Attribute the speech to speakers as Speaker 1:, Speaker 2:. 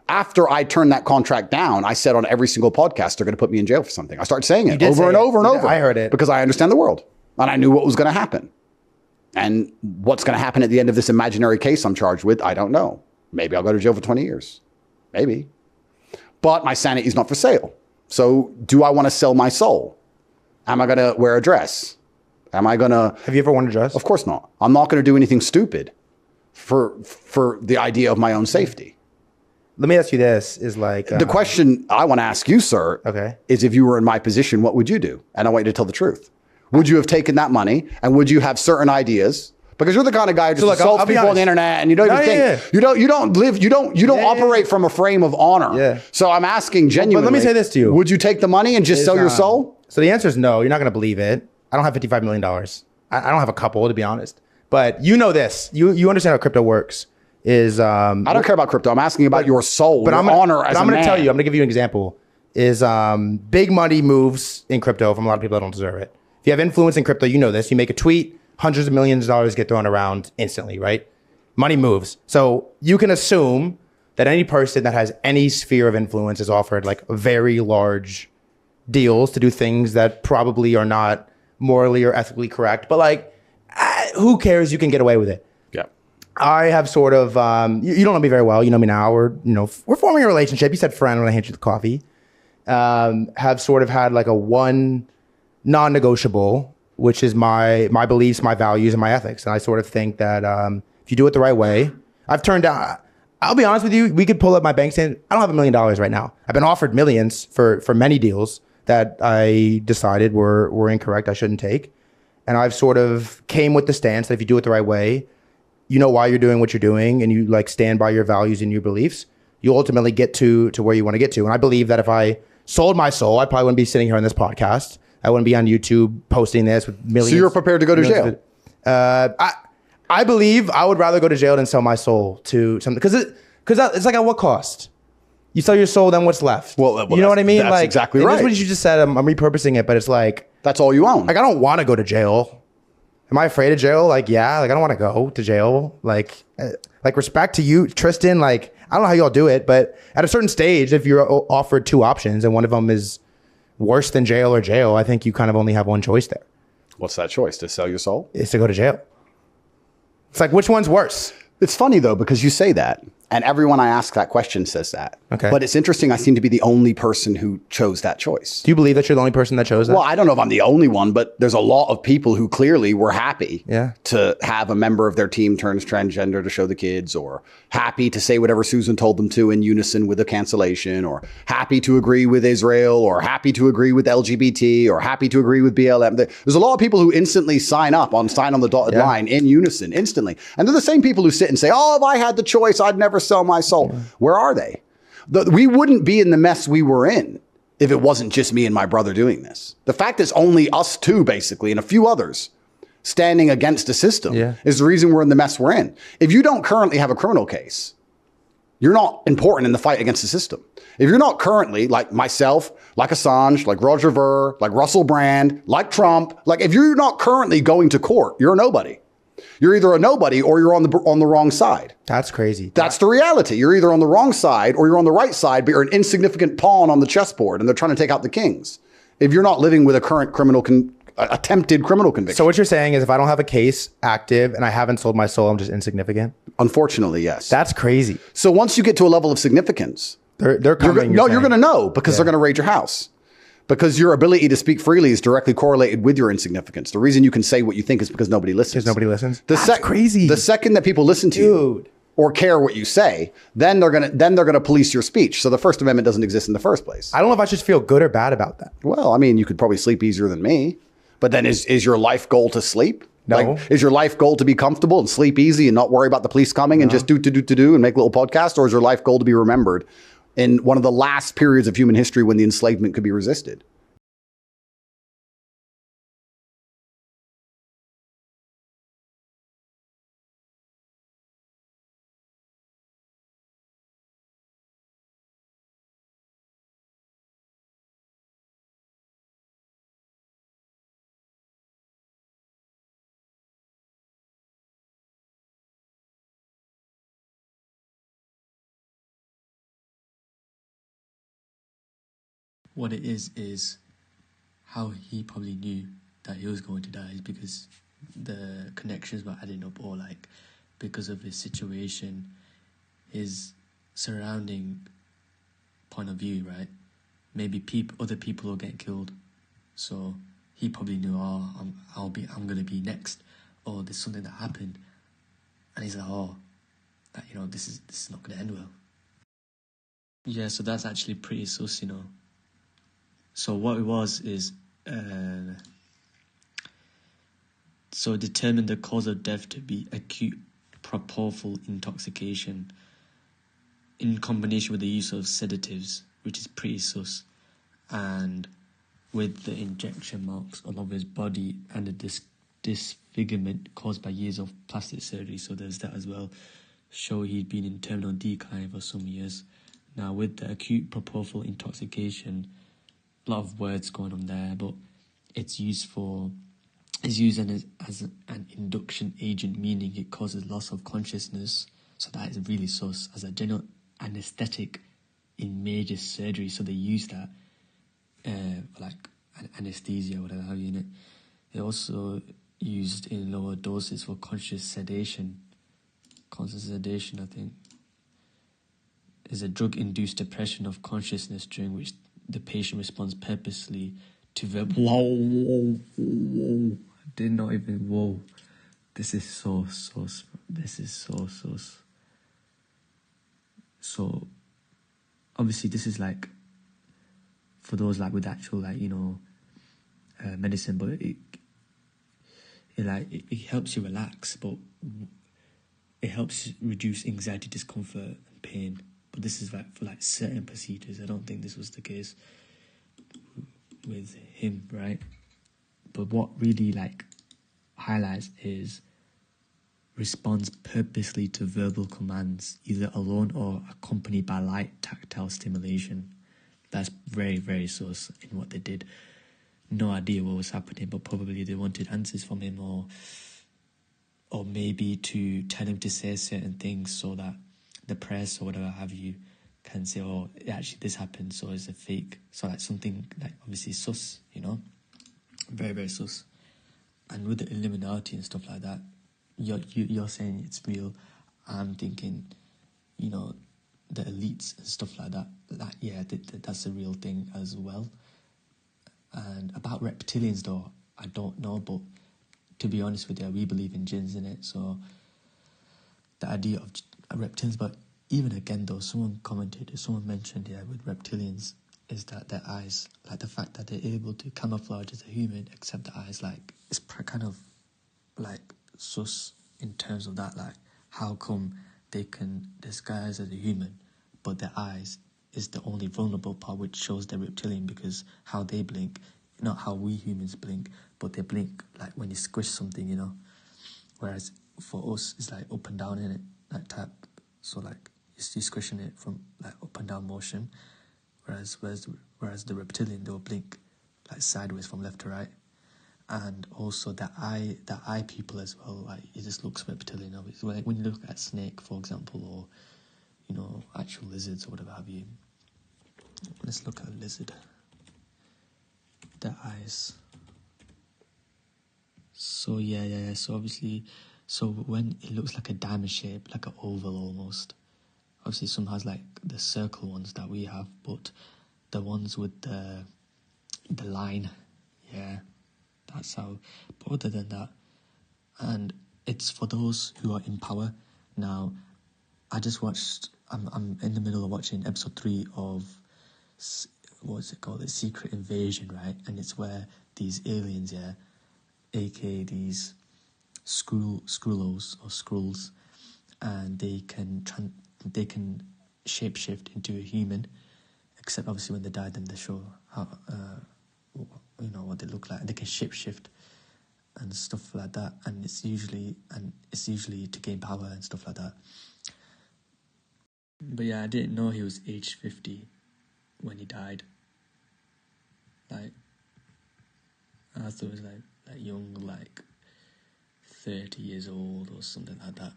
Speaker 1: after I turned that contract down, I said on every single podcast, they're going to put me in jail for something. I started saying it over and over and over.
Speaker 2: I heard it.
Speaker 1: Because I understand the world. And I knew what was going to happen. And what's going to happen at the end of this imaginary case I'm charged with, I don't know. Maybe I'll go to jail for 20 years. Maybe. But my sanity is not for sale. So do I want to sell my soul? Am I going to wear a dress? Am I going to...
Speaker 2: Have you ever worn a dress?
Speaker 1: Of course not. I'm not going to do anything stupid for the idea of my own safety.
Speaker 2: Let me ask you this, is like...
Speaker 1: the question I want to ask you, sir, is if you were in my position, what would you do? And I want you to tell the truth. Would you have taken that money and would you have certain ideas? Because you're the kind of guy who just assaults people on the internet and you don't even think, you don't operate from a frame of honor.
Speaker 2: Yeah.
Speaker 1: So I'm asking genuinely.
Speaker 2: But let me say this to you.
Speaker 1: Would you take the money and just sell your soul?
Speaker 2: So the answer is no, you're not going to believe it. I don't have $55 million. I don't have a couple, to be honest. But you know this. You understand how crypto works. I
Speaker 1: don't care about crypto. I'm asking about your soul, your honor as a man.
Speaker 2: I'm going to tell you. I'm going to give you an example. Big money moves in crypto from a lot of people that don't deserve it. If you have influence in crypto, you know this. You make a tweet, hundreds of millions of dollars get thrown around instantly, right? Money moves. So you can assume that any person that has any sphere of influence is offered like very large deals to do things that probably are not morally or ethically correct. But like, who cares? You can get away with it.
Speaker 1: Yeah.
Speaker 2: I have sort of, you don't know me very well. You know me now. We're forming a relationship. You said friend when I hand you the coffee. Have sort of had like a one non-negotiable, which is my beliefs, my values, and my ethics. And I sort of think that if you do it the right way, I've turned down, I'll be honest with you, we could pull up my bank statement. I don't have $1 million right now. I've been offered millions for many deals that I decided were incorrect, I shouldn't take. And I've sort of came with the stance that if you do it the right way, you know why you're doing what you're doing, and you like stand by your values and your beliefs, you ultimately get to where you want to get to. And I believe that if I sold my soul, I probably wouldn't be sitting here on this podcast. I wouldn't be on YouTube posting this with millions.
Speaker 1: So you're prepared to go to jail?
Speaker 2: I believe I would rather go to jail than sell my soul to something. Because it's like at what cost? You sell your soul, then what's left?
Speaker 1: Well,
Speaker 2: you know what I mean?
Speaker 1: That's
Speaker 2: like,
Speaker 1: exactly right.
Speaker 2: That's what you just said. I'm repurposing it, but it's like...
Speaker 1: That's all you own.
Speaker 2: Like, I don't want to go to jail. Am I afraid of jail? Like, yeah. Like, I don't want to go to jail. Like respect to you, Tristan. Like, I don't know how y'all do it, but at a certain stage, if you're offered two options and one of them is worse than jail or jail, I think you kind of only have one choice there.
Speaker 1: What's that choice? To sell your soul?
Speaker 2: It's to go to jail. It's like, which one's worse?
Speaker 1: It's funny though, because you say that and everyone I ask that question says that.
Speaker 2: Okay.
Speaker 1: But it's interesting. I seem to be the only person who chose that choice.
Speaker 2: Do you believe that you're the only person that chose that?
Speaker 1: Well, I don't know if I'm the only one, but there's a lot of people who clearly were happy to have a member of their team turns transgender to show the kids, or happy to say whatever Susan told them to in unison with a cancellation, or happy to agree with Israel, or happy to agree with LGBT, or happy to agree with BLM. There's a lot of people who instantly sign on the dotted line in unison instantly. And they're the same people who sit and say, oh, if I had the choice, I'd never sell my soul. Yeah. Where are they? We wouldn't be in the mess we were in if it wasn't just me and my brother doing this. The fact it's only us two, basically, and a few others standing against a system is the reason we're in the mess we're in. If you don't currently have a criminal case, you're not important in the fight against the system. If you're not currently, like myself, like Assange, like Roger Ver, like Russell Brand, like Trump, like if you're not currently going to court, you're a nobody. You're either a nobody or you're on the wrong side.
Speaker 2: That's crazy.
Speaker 1: That's the reality. You're either on the wrong side or you're on the right side, but you're an insignificant pawn on the chessboard and they're trying to take out the kings. If you're not living with a current attempted criminal conviction.
Speaker 2: So what you're saying is if I don't have a case active and I haven't sold my soul, I'm just insignificant?
Speaker 1: Unfortunately, yes.
Speaker 2: That's crazy.
Speaker 1: So once you get to a level of significance,
Speaker 2: they're coming.
Speaker 1: You're going to know because they're going to raid your house. Because your ability to speak freely is directly correlated with your insignificance. The reason you can say what you think is because nobody listens.
Speaker 2: Because nobody listens?
Speaker 1: That's crazy. The second that people listen to you or care what you say, then they're gonna police your speech. So the First Amendment doesn't exist in the first place.
Speaker 2: I don't know if I should feel good or bad about that.
Speaker 1: Well, I mean, you could probably sleep easier than me. But then is your life goal to sleep?
Speaker 2: No.
Speaker 1: Like, is your life goal to be comfortable and sleep easy and not worry about the police coming and just do and make little podcasts? Or is your life goal to be remembered in one of the last periods of human history when the enslavement could be resisted?
Speaker 3: what it is how he probably knew that he was going to die is because the connections were adding up, or like because of his situation, his surrounding point of view, right? Maybe other people will get killed, so he probably knew, oh, I'm gonna be next, or there's something that happened, and he's like, oh, that, you know, this is not gonna end well. Yeah, so that's actually pretty sus, you know. So what it was is, so determined the cause of death to be acute propofol intoxication in combination with the use of sedatives, which is pretty sus, and with the injection marks all over his body and the disfigurement caused by years of plastic surgery. So there's that as well. Show he'd been in terminal decline for some years. Now with the acute propofol intoxication, a lot of words going on there, but it's used as an induction agent, meaning it causes loss of consciousness. So that is really sus, as a general anesthetic in major surgery. So they use that for like anesthesia or whatever have you in it. They also used in lower doses for conscious sedation. Conscious sedation, I think, is a drug-induced depression of consciousness during which the patient responds purposely to whoa. Did not even, whoa. This is so sus. This is so sus. So, obviously this is like, for those like with actual like, you know, medicine, but it helps you relax, but it helps reduce anxiety, discomfort and pain. But this is like for like certain procedures. I don't think this was the case with him, right? But what really like highlights is responds purposely to verbal commands, either alone or accompanied by light tactile stimulation. That's very, very sus in what they did. No idea what was happening, but probably they wanted answers from him, or maybe to tell him to say certain things so that the press or whatever have you can say, oh, actually this happened, so it's a fake. So like something like obviously sus, you know? Very, very sus. And with the Illuminati and stuff like that, you're saying it's real. I'm thinking, you know, the elites and stuff like that, yeah, that's a real thing as well. And about reptilians though, I don't know, but to be honest with you, we believe in jinns in it, so the idea of reptilians, but even again though, someone mentioned, yeah, with reptilians, is that their eyes, like the fact that they're able to camouflage as a human except the eyes, like, it's kind of like sus in terms of that, like, how come they can disguise as a human, but their eyes is the only vulnerable part which shows they're reptilian, because how they blink, not how we humans blink, but they blink like when you squish something, you know, whereas for us it's like up and down in it, like tap, so like you're squishing it from like up and down motion, whereas the reptilian, they'll blink like sideways from left to right. And also the eye people as well, like it just looks reptilian. Obviously, like when you look at snake, for example, or you know, actual lizards or whatever have you. Let's look at a lizard. The eyes. So yeah. So obviously, so when it looks like a diamond shape, like an oval almost. Obviously, some has like the circle ones that we have, but the ones with the line, yeah, that's how. But other than that, and it's for those who are in power. Now, I just watched. I'm in the middle of watching episode 3 of what's it called? The Secret Invasion, right? And it's where these aliens, yeah, aka these Skrulls, and they can shapeshift into a human, except obviously when they die, then they show how you know what they look like. They can shapeshift and stuff like that, and it's usually to gain power and stuff like that. But yeah, I didn't know he was aged 50 when he died. Like, I thought he was like young, like 30 years old or something like that.